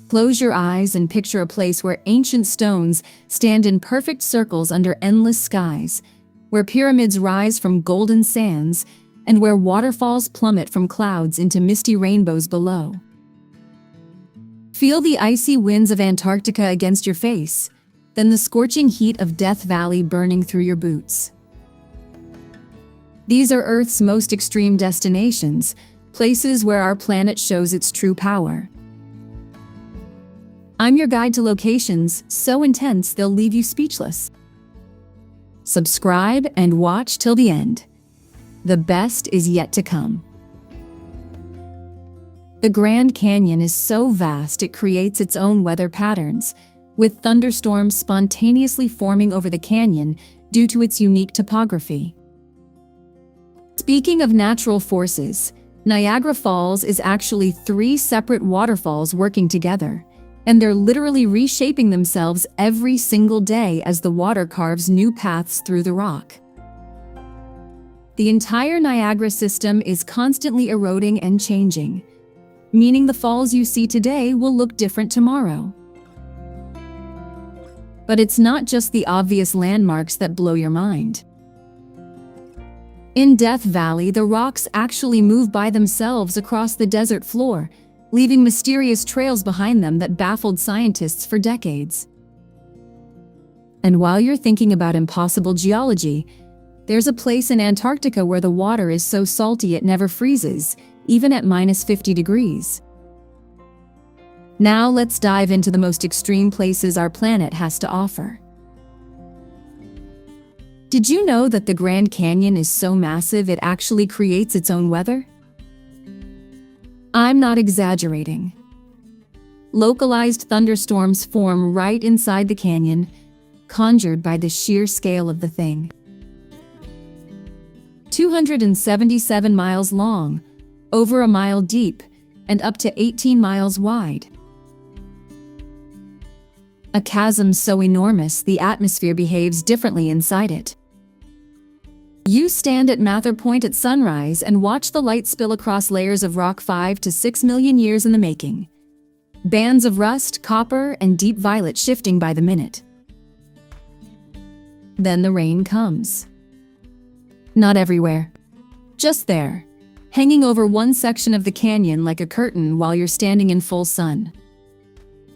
Close your eyes and picture a place where ancient stones stand in perfect circles under endless skies, where pyramids rise from golden sands, and where waterfalls plummet from clouds into misty rainbows below. Feel the icy winds of Antarctica against your face, then the scorching heat of Death Valley burning through your boots. These are Earth's most extreme destinations, places where our planet shows its true power. I'm your guide to locations so intense they'll leave you speechless. Subscribe and watch till the end. The best is yet to come. The Grand Canyon is so vast it creates its own weather patterns, with thunderstorms spontaneously forming over the canyon due to its unique topography. Speaking of natural forces, Niagara Falls is actually 3 separate waterfalls working together, and they're literally reshaping themselves every single day as the water carves new paths through the rock. The entire Niagara system is constantly eroding and changing, meaning the falls you see today will look different tomorrow. But it's not just the obvious landmarks that blow your mind. In Death Valley, the rocks actually move by themselves across the desert floor, leaving mysterious trails behind them that baffled scientists for decades. And while you're thinking about impossible geology, there's a place in Antarctica where the water is so salty it never freezes, even at -50 degrees. Now let's dive into the most extreme places our planet has to offer. Did you know that the Grand Canyon is so massive it actually creates its own weather? I'm not exaggerating. Localized thunderstorms form right inside the canyon, conjured by the sheer scale of the thing. 277 miles long, over a mile deep, and up to 18 miles wide. A chasm so enormous the atmosphere behaves differently inside it. You stand at Mather Point at sunrise and watch the light spill across layers of rock 5 to 6 million years in the making. Bands of rust, copper, and deep violet shifting by the minute. Then the rain comes. Not everywhere. Just there, hanging over one section of the canyon like a curtain while you're standing in full sun.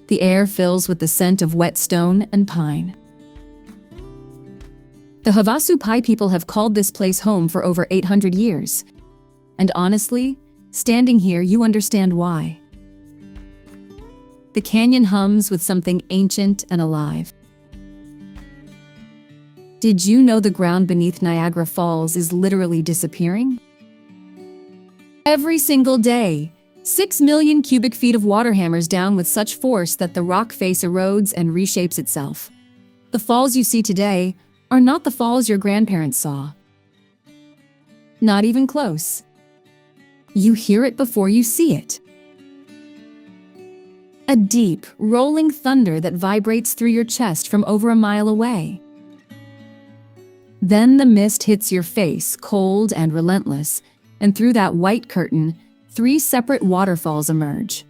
The air fills with the scent of wet stone and pine. The Havasu Pai people have called this place home for over 800 years. And honestly, standing here, you understand why. The canyon hums with something ancient and alive. Did you know the ground beneath Niagara Falls is literally disappearing? Every single day, 6 million cubic feet of water hammers down with such force that the rock face erodes and reshapes itself. The falls you see today are not the falls your grandparents saw. Not even close. You hear it before you see it. A deep, rolling thunder that vibrates through your chest from over a mile away. Then the mist hits your face, cold and relentless, and through that white curtain, 3 separate waterfalls emerge.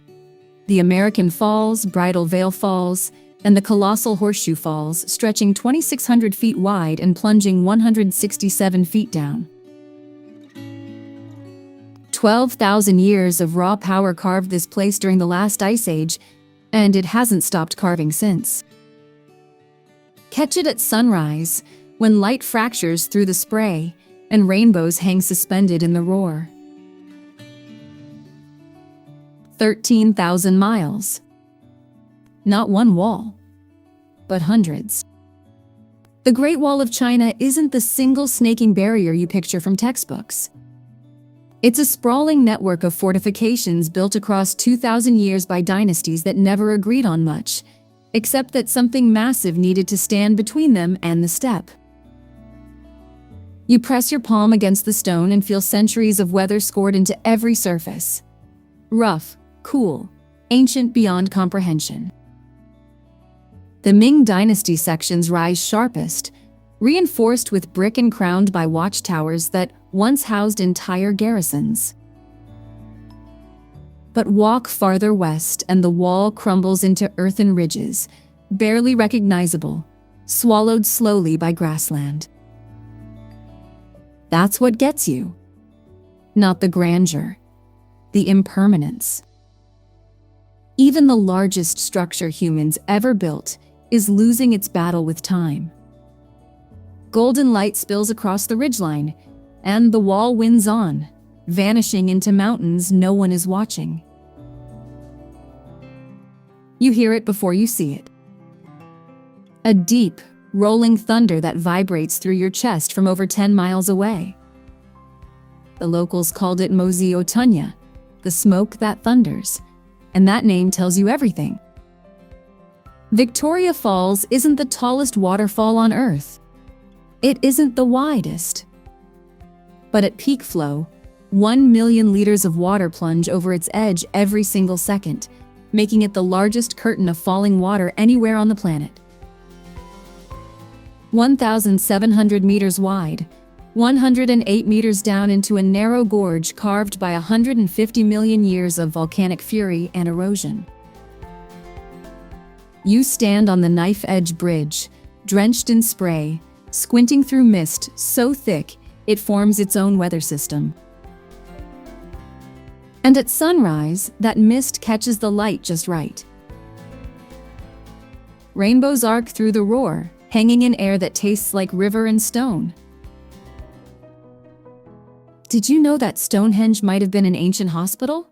The American Falls, Bridal Veil Falls, and the Colossal Horseshoe Falls, stretching 2,600 feet wide and plunging 167 feet down. 12,000 years of raw power carved this place during the last ice age, and it hasn't stopped carving since. Catch it at sunrise, when light fractures through the spray, and rainbows hang suspended in the roar. 13,000 miles. Not one wall, but hundreds. The Great Wall of China isn't the single snaking barrier you picture from textbooks. It's a sprawling network of fortifications built across 2,000 years by dynasties that never agreed on much, except that something massive needed to stand between them and the steppe. You press your palm against the stone and feel centuries of weather scored into every surface. Rough, cool, ancient beyond comprehension. The Ming Dynasty sections rise sharpest, reinforced with brick and crowned by watchtowers that once housed entire garrisons. But walk farther west and the wall crumbles into earthen ridges, barely recognizable, swallowed slowly by grassland. That's what gets you. Not the grandeur, the impermanence. Even the largest structure humans ever built is losing its battle with time. Golden light spills across the ridgeline, and the wall wins on, vanishing into mountains no one is watching. You hear it before you see it. A deep, rolling thunder that vibrates through your chest from over 10 miles away. The locals called it Otunya, the smoke that thunders, and that name tells you everything. Victoria Falls isn't the tallest waterfall on Earth. It isn't the widest. But at peak flow, 1 million liters of water plunge over its edge every single second, making it the largest curtain of falling water anywhere on the planet. 1,700 meters wide, 108 meters down into a narrow gorge carved by 150 million years of volcanic fury and erosion. You stand on the knife-edge bridge, drenched in spray, squinting through mist so thick it forms its own weather system. And at sunrise, that mist catches the light just right. Rainbows arc through the roar, hanging in air that tastes like river and stone. Did you know that Stonehenge might have been an ancient hospital?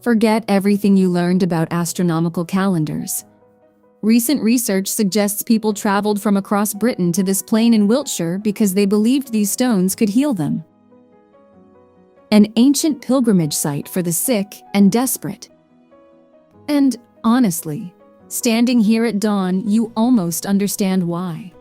Forget everything you learned about astronomical calendars. Recent research suggests people traveled from across Britain to this plain in Wiltshire because they believed these stones could heal them. An ancient pilgrimage site for the sick and desperate. And honestly, standing here at dawn, you almost understand why.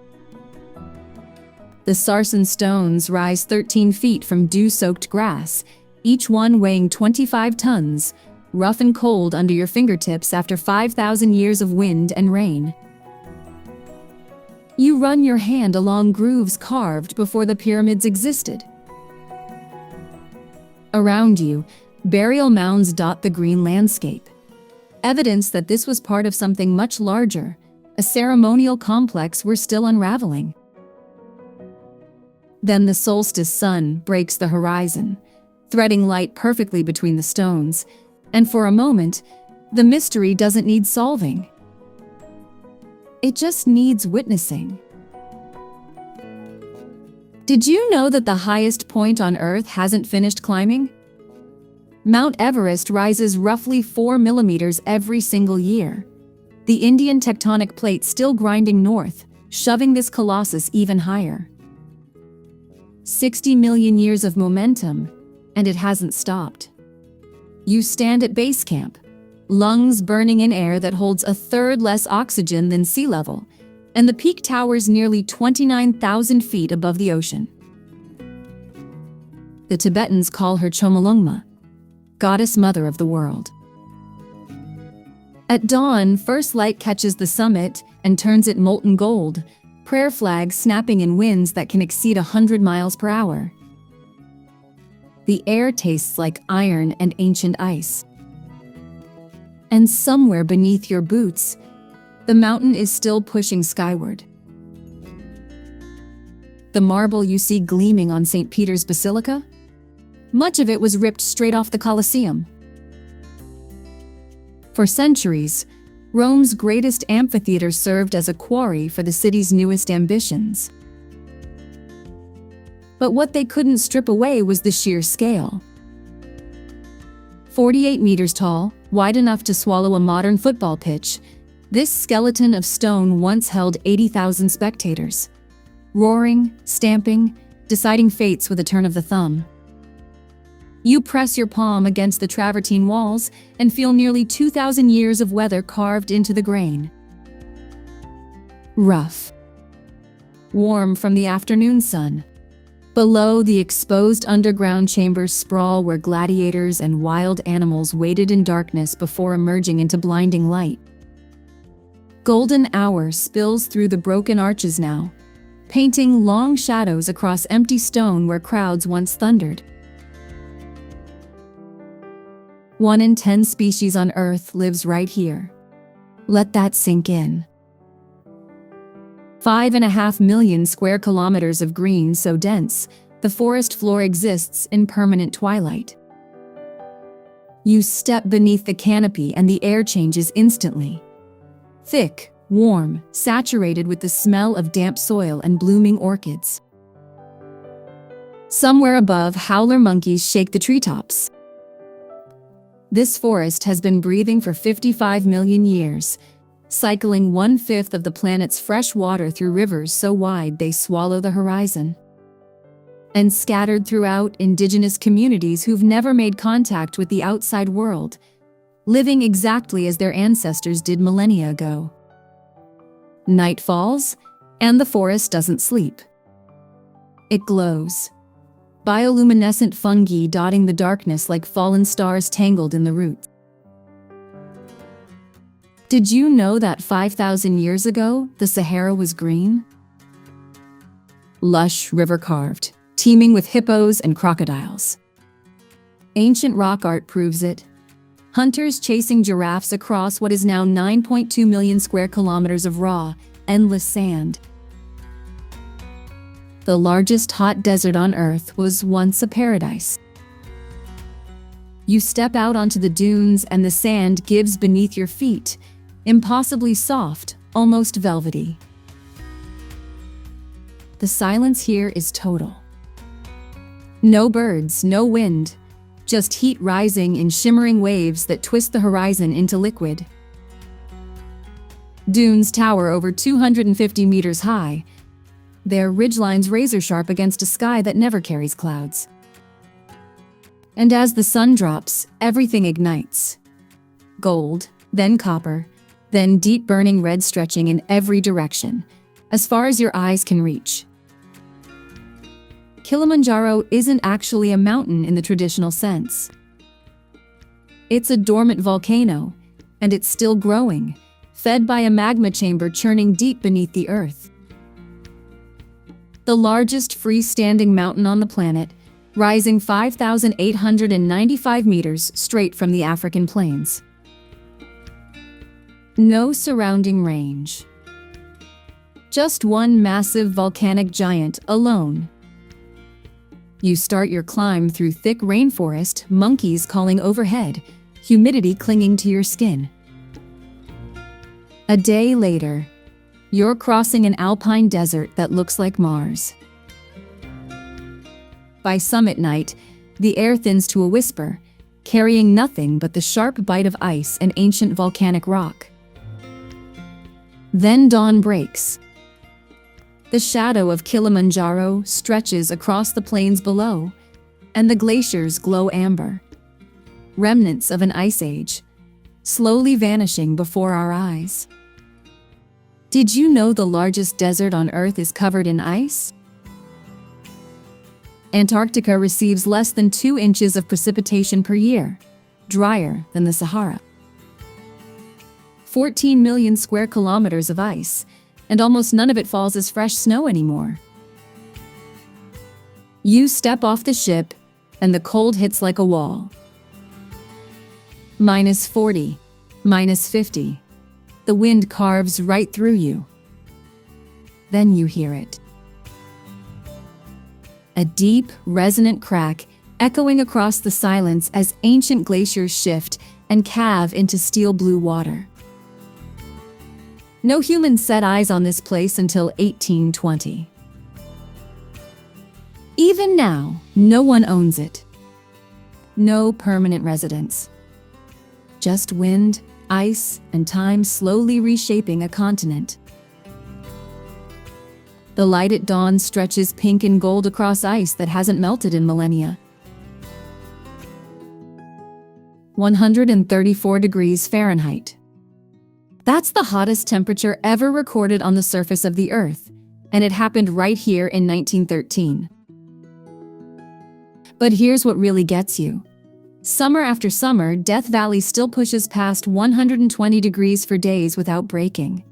The sarsen stones rise 13 feet from dew-soaked grass, each one weighing 25 tons, rough and cold under your fingertips after 5,000 years of wind and rain. You run your hand along grooves carved before the pyramids existed. Around you, burial mounds dot the green landscape. Evidence that this was part of something much larger, a ceremonial complex we're still unraveling. Then the solstice sun breaks the horizon, threading light perfectly between the stones, and for a moment, the mystery doesn't need solving. It just needs witnessing. Did you know that the highest point on Earth hasn't finished climbing? Mount Everest rises roughly 4 millimeters every single year. The Indian tectonic plate still grinding north, shoving this colossus even higher. 60 million years of momentum, and it hasn't stopped. You stand at base camp, lungs burning in air that holds a third less oxygen than sea level, and the peak towers nearly 29,000 feet above the ocean. The Tibetans call her Chomolungma, goddess mother of the world. At dawn, first light catches the summit and turns it molten gold, prayer flags snapping in winds that can exceed 100 miles per hour. The air tastes like iron and ancient ice. And somewhere beneath your boots, the mountain is still pushing skyward. The marble you see gleaming on St. Peter's Basilica? Much of it was ripped straight off the Colosseum. For centuries, Rome's greatest amphitheater served as a quarry for the city's newest ambitions. But what they couldn't strip away was the sheer scale. 48 meters tall, wide enough to swallow a modern football pitch, this skeleton of stone once held 80,000 spectators, roaring, stamping, deciding fates with a turn of the thumb. You press your palm against the travertine walls and feel nearly 2,000 years of weather carved into the grain. Rough. Warm from the afternoon sun. Below, the exposed underground chambers sprawl where gladiators and wild animals waited in darkness before emerging into blinding light. Golden hour spills through the broken arches now, painting long shadows across empty stone where crowds once thundered. 1 in 10 species on Earth lives right here. Let that sink in. 5.5 million square kilometers of green so dense, the forest floor exists in permanent twilight. You step beneath the canopy and the air changes instantly. Thick, warm, saturated with the smell of damp soil and blooming orchids. Somewhere above, howler monkeys shake the treetops. This forest has been breathing for 55 million years, cycling 1/5 of the planet's fresh water through rivers so wide they swallow the horizon. And scattered throughout indigenous communities who've never made contact with the outside world, living exactly as their ancestors did millennia ago. Night falls, and the forest doesn't sleep. It glows. Bioluminescent fungi dotting the darkness like fallen stars tangled in the roots. Did you know that 5,000 years ago, the Sahara was green? Lush, river-carved, teeming with hippos and crocodiles. Ancient rock art proves it. Hunters chasing giraffes across what is now 9.2 million square kilometers of raw, endless sand. The largest hot desert on Earth was once a paradise. You step out onto the dunes and the sand gives beneath your feet, impossibly soft, almost velvety. The silence here is total. No birds, no wind, just heat rising in shimmering waves that twist the horizon into liquid. Dunes tower over 250 meters high, their ridgelines razor-sharp against a sky that never carries clouds. And as the sun drops, everything ignites. Gold, then copper, then deep burning red stretching in every direction, as far as your eyes can reach. Kilimanjaro isn't actually a mountain in the traditional sense. It's a dormant volcano, and it's still growing, fed by a magma chamber churning deep beneath the earth. The largest freestanding mountain on the planet, rising 5,895 meters straight from the African plains. No surrounding range. Just one massive volcanic giant alone. You start your climb through thick rainforest, monkeys calling overhead, humidity clinging to your skin. A day later, you're crossing an alpine desert that looks like Mars. By summit night, the air thins to a whisper, carrying nothing but the sharp bite of ice and ancient volcanic rock. Then dawn breaks. The shadow of Kilimanjaro stretches across the plains below, and the glaciers glow amber. Remnants of an ice age, slowly vanishing before our eyes. Did you know the largest desert on Earth is covered in ice? Antarctica receives less than 2 inches of precipitation per year, drier than the Sahara. 14 million square kilometers of ice, and almost none of it falls as fresh snow anymore. You step off the ship, and the cold hits like a wall. -40, -50. The wind carves right through you. Then you hear it. A deep, resonant crack echoing across the silence as ancient glaciers shift and calve into steel blue water. No humans set eyes on this place until 1820. Even now, no one owns it. No permanent residents. Just wind, ice, and time slowly reshaping a continent. The light at dawn stretches pink and gold across ice that hasn't melted in millennia. 134 degrees Fahrenheit. That's the hottest temperature ever recorded on the surface of the Earth, and it happened right here in 1913. But here's what really gets you. Summer after summer, Death Valley still pushes past 120 degrees for days without breaking.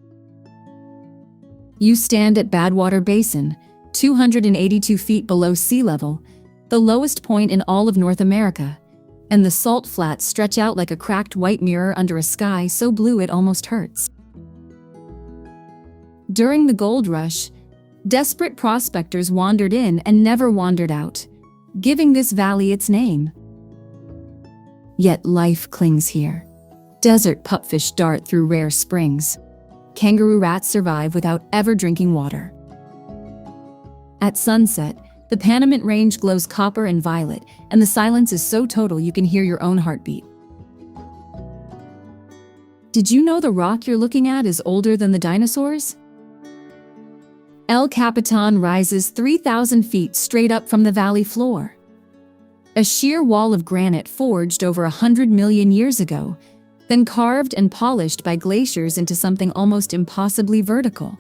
You stand at Badwater Basin, 282 feet below sea level, the lowest point in all of North America, and the salt flats stretch out like a cracked white mirror under a sky so blue it almost hurts. During the gold rush, desperate prospectors wandered in and never wandered out, giving this valley its name. Yet life clings here. Desert pupfish dart through rare springs. Kangaroo rats survive without ever drinking water. At sunset, the Panamint Range glows copper and violet, and the silence is so total you can hear your own heartbeat. Did you know the rock you're looking at is older than the dinosaurs? El Capitan rises 3,000 feet straight up from the valley floor. A sheer wall of granite forged over 100 million years ago, then carved and polished by glaciers into something almost impossibly vertical.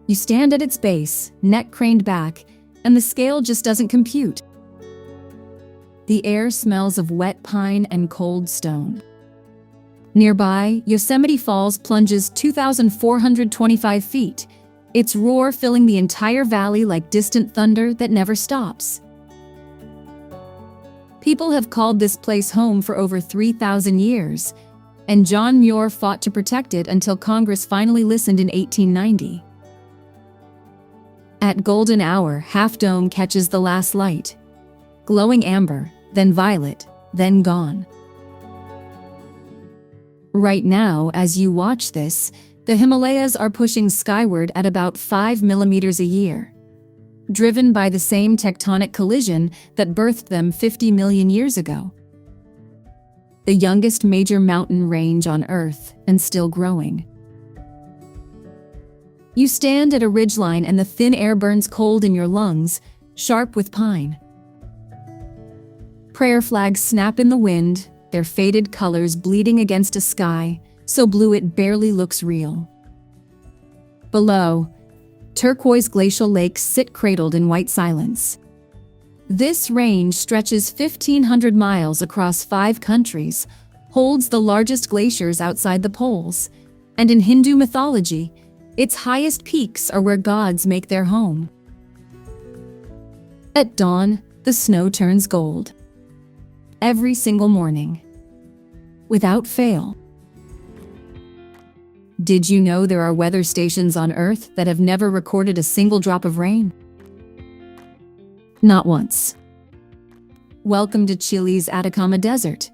You stand at its base, neck craned back, and the scale just doesn't compute. The air smells of wet pine and cold stone. Nearby, Yosemite Falls plunges 2,425 feet, its roar filling the entire valley like distant thunder that never stops. People have called this place home for over 3,000 years, and John Muir fought to protect it until Congress finally listened in 1890. At golden hour, Half Dome catches the last light. Glowing amber, then violet, then gone. Right now, as you watch this, the Himalayas are pushing skyward at about 5 millimeters a year, driven by the same tectonic collision that birthed them 50 million years ago. The youngest major mountain range on Earth, and still growing. You stand at a ridgeline and the thin air burns cold in your lungs, sharp with pine. Prayer flags snap in the wind, their faded colors bleeding against a sky so blue it barely looks real. Below, turquoise glacial lakes sit cradled in white silence. This range stretches 1,500 miles across 5 countries, holds the largest glaciers outside the poles, and in Hindu mythology, its highest peaks are where gods make their home. At dawn, the snow turns gold. Every single morning. Without fail. Did you know there are weather stations on Earth that have never recorded a single drop of rain? Not once. Welcome to Chile's Atacama Desert,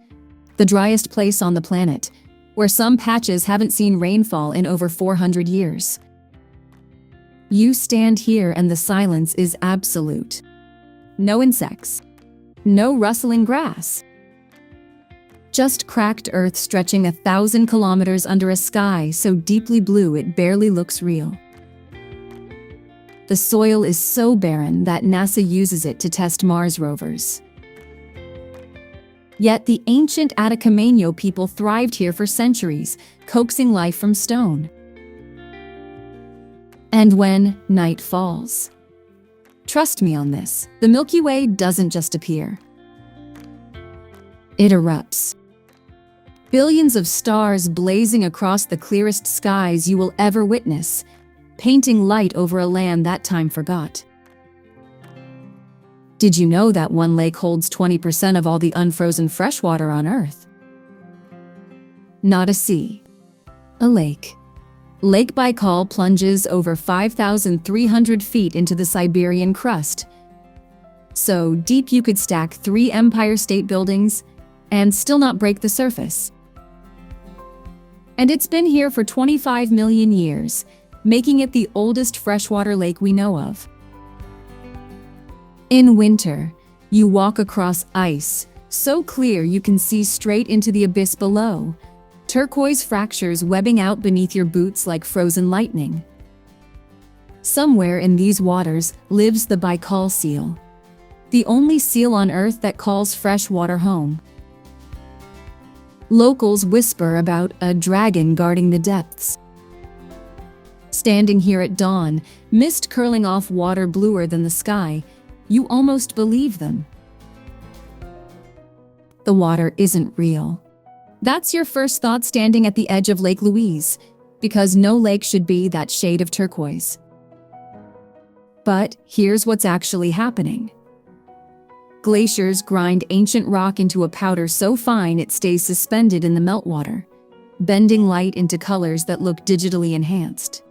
the driest place on the planet, where some patches haven't seen rainfall in over 400 years. You stand here and the silence is absolute. No insects. No rustling grass. Just cracked earth stretching 1,000 kilometers under a sky so deeply blue it barely looks real. The soil is so barren that NASA uses it to test Mars rovers. Yet the ancient Atacamaño people thrived here for centuries, coaxing life from stone. And when night falls, trust me on this, the Milky Way doesn't just appear. It erupts. Billions of stars blazing across the clearest skies you will ever witness, painting light over a land that time forgot. Did you know that one lake holds 20% of all the unfrozen freshwater on Earth? Not a sea. A lake. Lake Baikal plunges over 5,300 feet into the Siberian crust. So deep you could stack 3 Empire State Buildings and still not break the surface. And it's been here for 25 million years, making it the oldest freshwater lake we know of. In winter, you walk across ice, so clear you can see straight into the abyss below, turquoise fractures webbing out beneath your boots like frozen lightning. Somewhere in these waters lives the Baikal seal, the only seal on Earth that calls fresh water home. Locals whisper about a dragon guarding the depths. Standing here at dawn, mist curling off water bluer than the sky, you almost believe them. The water isn't real. That's your first thought standing at the edge of Lake Louise, because no lake should be that shade of turquoise. But here's what's actually happening. Glaciers grind ancient rock into a powder so fine it stays suspended in the meltwater, bending light into colors that look digitally enhanced.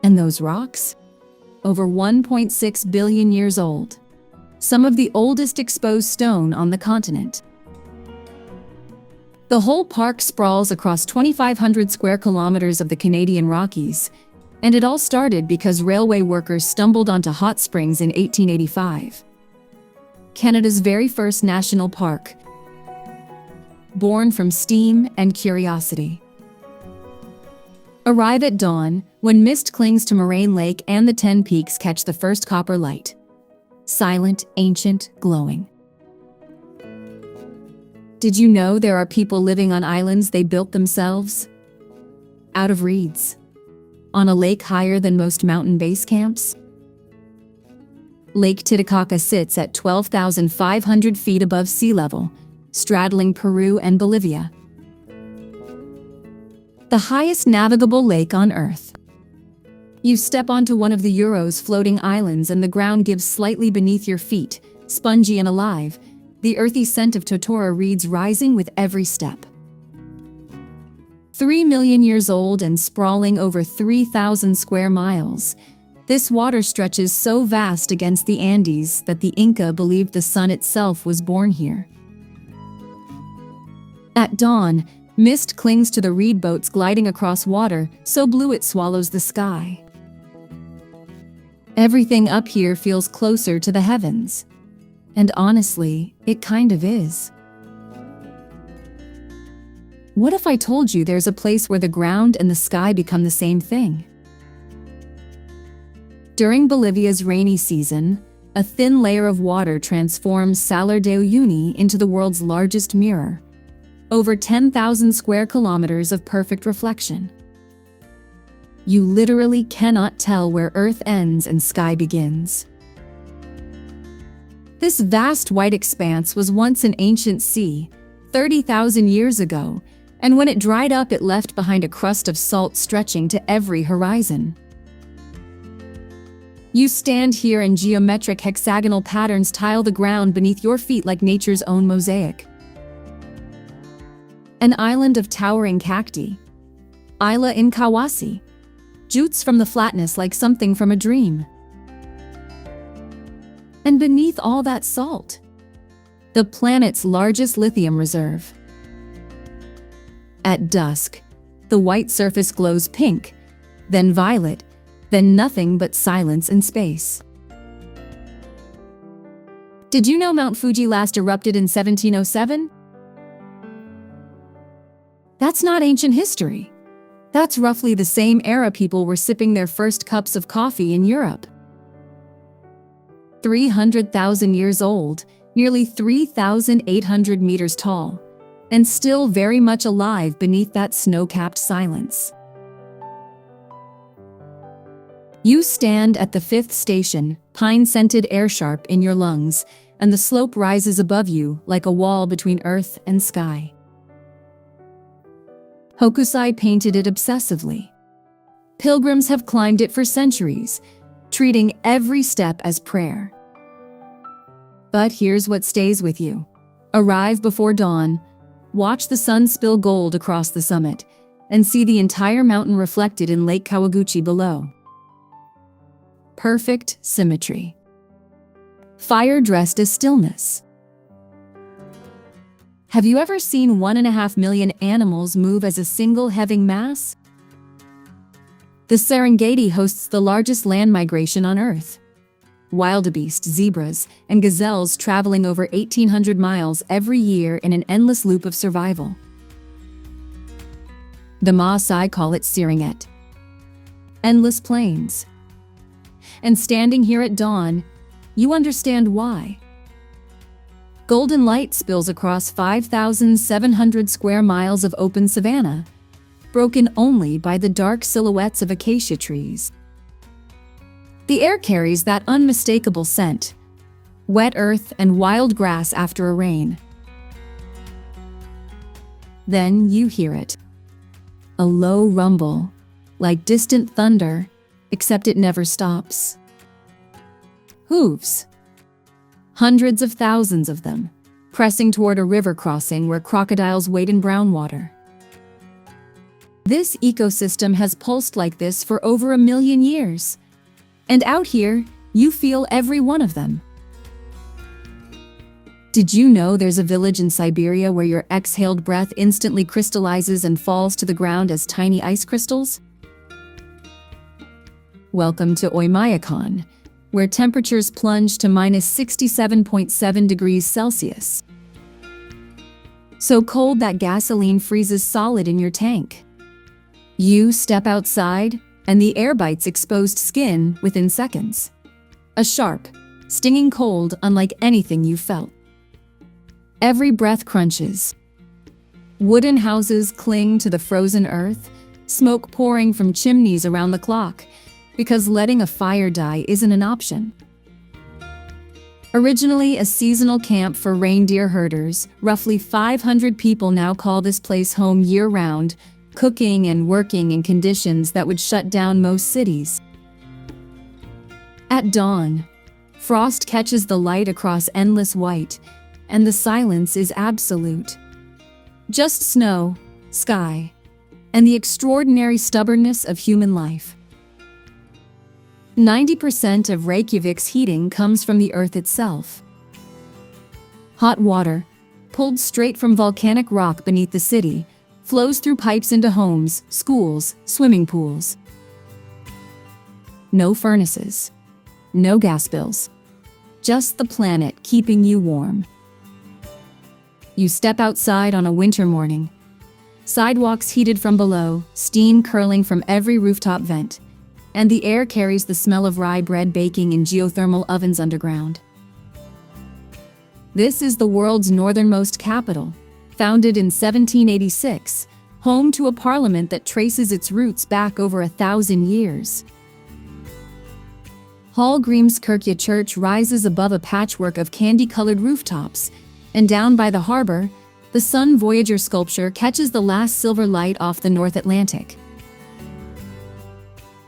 And those rocks? Over 1.6 billion years old. Some of the oldest exposed stone on the continent. The whole park sprawls across 2,500 square kilometers of the Canadian Rockies, and it all started because railway workers stumbled onto hot springs in 1885. Canada's very first national park, born from steam and curiosity. Arrive at dawn, when mist clings to Moraine Lake and the 10 Peaks catch the first copper light. Silent, ancient, glowing. Did you know there are people living on islands they built themselves? Out of reeds. On a lake higher than most mountain base camps? Lake Titicaca sits at 12,500 feet above sea level, straddling Peru and Bolivia. The highest navigable lake on Earth. You step onto one of the Euro's floating islands and the ground gives slightly beneath your feet, spongy and alive, the earthy scent of totora reeds rising with every step. 3 million years old and sprawling over 3,000 square miles, this water stretches so vast against the Andes that the Inca believed the sun itself was born here. At dawn, mist clings to the reed boats gliding across water, so blue it swallows the sky. Everything up here feels closer to the heavens. And honestly, it kind of is. What if I told you there's a place where the ground and the sky become the same thing? During Bolivia's rainy season, a thin layer of water transforms Salar de Uyuni into the world's largest mirror. Over 10,000 square kilometers of perfect reflection. You literally cannot tell where Earth ends and sky begins. This vast white expanse was once an ancient sea, 30,000 years ago, and when it dried up it left behind a crust of salt stretching to every horizon. You stand here and geometric hexagonal patterns tile the ground beneath your feet like nature's own mosaic. An island of towering cacti, Isla Inkawasi, jutes from the flatness like something from a dream. And beneath all that salt, the planet's largest lithium reserve. At dusk, the white surface glows pink, then violet, then nothing but silence and space. Did you know Mount Fuji last erupted in 1707? That's not ancient history. That's roughly the same era people were sipping their first cups of coffee in Europe. 300,000 years old, nearly 3,800 meters tall, and still very much alive beneath that snow-capped silence. You stand at the fifth station, pine-scented air sharp in your lungs, and the slope rises above you like a wall between earth and sky. Hokusai painted it obsessively. Pilgrims have climbed it for centuries, treating every step as prayer. But here's what stays with you. Arrive before dawn, watch the sun spill gold across the summit, and see the entire mountain reflected in Lake Kawaguchi below. Perfect symmetry. Fire dressed as stillness. Have you ever seen 1.5 million animals move as a single heaving mass? The Serengeti hosts the largest land migration on Earth. Wildebeest, zebras, and gazelles traveling over 1,800 miles every year in an endless loop of survival. The Maasai call it Serengeti. Endless plains. And standing here at dawn, you understand why. Golden light spills across 5,700 square miles of open savanna, broken only by the dark silhouettes of acacia trees. The air carries that unmistakable scent, wet earth and wild grass after a rain. Then you hear it. A low rumble, like distant thunder, except it never stops. Hooves. hundreds of thousands of them, pressing toward a river crossing where crocodiles wade in brown water. This ecosystem has pulsed like this for over 1 million years. And out here, you feel every one of them. Did you know there's a village in Siberia where your exhaled breath instantly crystallizes and falls to the ground as tiny ice crystals? Welcome to Oymyakon, where temperatures plunge to -67.7 degrees Celsius. So cold that gasoline freezes solid in your tank. You step outside, and the air bites exposed skin within seconds. A sharp, stinging cold unlike anything you've felt. Every breath crunches. Wooden houses cling to the frozen earth, smoke pouring from chimneys around the clock, because letting a fire die isn't an option. Originally a seasonal camp for reindeer herders, roughly 500 people now call this place home year-round, cooking and working in conditions that would shut down most cities. At dawn, frost catches the light across endless white, and the silence is absolute. Just snow, sky, and the extraordinary stubbornness of human life. 90% of Reykjavik's heating comes from the earth itself. Hot water, pulled straight from volcanic rock beneath the city, flows through pipes into homes, schools, swimming pools. No furnaces, no gas bills, just the planet keeping you warm. You step outside on a winter morning. Sidewalks heated from below, steam curling from every rooftop vent, and the air carries the smell of rye bread baking in geothermal ovens underground. This is the world's northernmost capital, founded in 1786, home to a parliament that traces its roots back over 1,000 years. Hallgrímskirkja Church rises above a patchwork of candy-colored rooftops, and down by the harbor, the Sun Voyager sculpture catches the last silver light off the North Atlantic.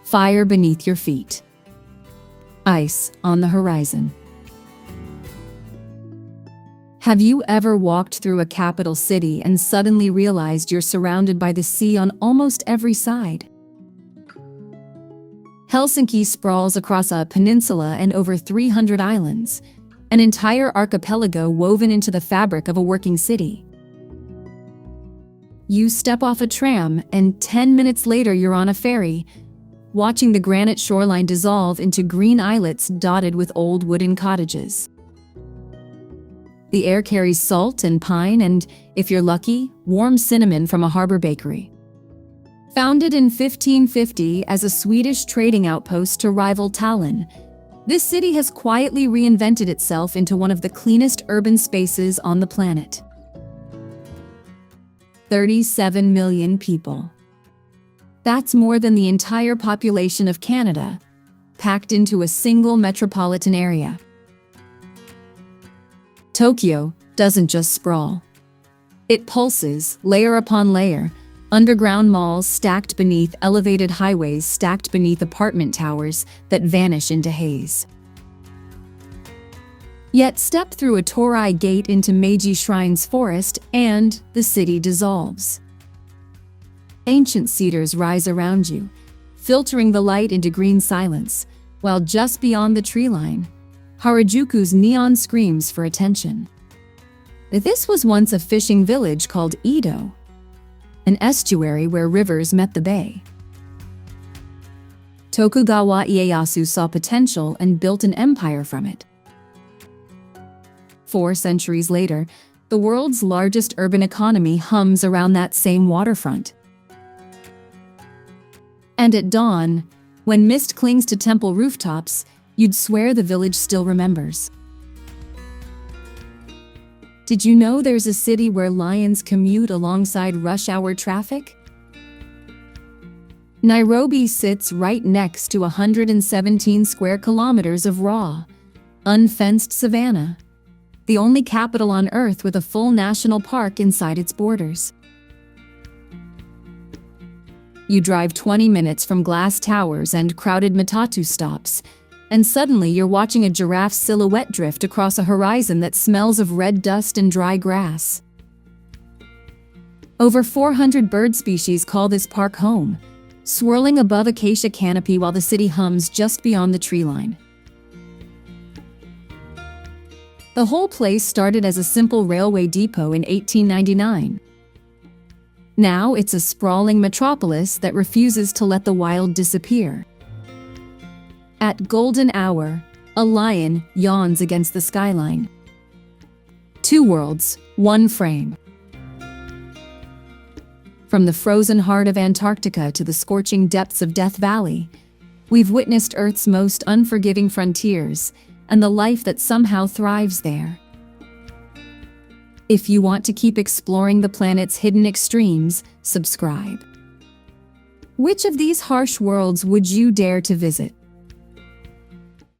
Fire beneath your feet. Ice on the horizon. Have you ever walked through a capital city and suddenly realized you're surrounded by the sea on almost every side? Helsinki sprawls across a peninsula and over 300 islands, an entire archipelago woven into the fabric of a working city. You step off a tram, and 10 minutes later you're on a ferry, watching the granite shoreline dissolve into green islets dotted with old wooden cottages. The air carries salt and pine and, if you're lucky, warm cinnamon from a harbor bakery. Founded in 1550 as a Swedish trading outpost to rival Tallinn, this city has quietly reinvented itself into one of the cleanest urban spaces on the planet. 37 million people. That's more than the entire population of Canada, packed into a single metropolitan area. Tokyo doesn't just sprawl. It pulses, layer upon layer, underground malls stacked beneath elevated highways stacked beneath apartment towers that vanish into haze. Yet step through a Torii gate into Meiji Shrine's forest and the city dissolves. Ancient cedars rise around you, filtering the light into green silence, while just beyond the tree line, Harajuku's neon screams for attention. This was once a fishing village called Edo, an estuary where rivers met the bay. Tokugawa Ieyasu saw potential and built an empire from it. 4 centuries later, the world's largest urban economy hums around that same waterfront. And at dawn, when mist clings to temple rooftops, you'd swear the village still remembers. Did you know there's a city where lions commute alongside rush hour traffic? Nairobi sits right next to 117 square kilometers of raw, unfenced savanna, the only capital on Earth with a full national park inside its borders. You drive 20 minutes from glass towers and crowded matatu stops, And suddenly you're watching a giraffe's silhouette drift across a horizon that smells of red dust and dry grass. Over 400 bird species call this park home, swirling above acacia canopy while the city hums just beyond the tree line. The whole place started as a simple railway depot in 1899. Now it's a sprawling metropolis that refuses to let the wild disappear. At golden hour, a lion yawns against the skyline. Two worlds, one frame. From the frozen heart of Antarctica to the scorching depths of Death Valley, we've witnessed Earth's most unforgiving frontiers and the life that somehow thrives there. If you want to keep exploring the planet's hidden extremes, subscribe. Which of these harsh worlds would you dare to visit?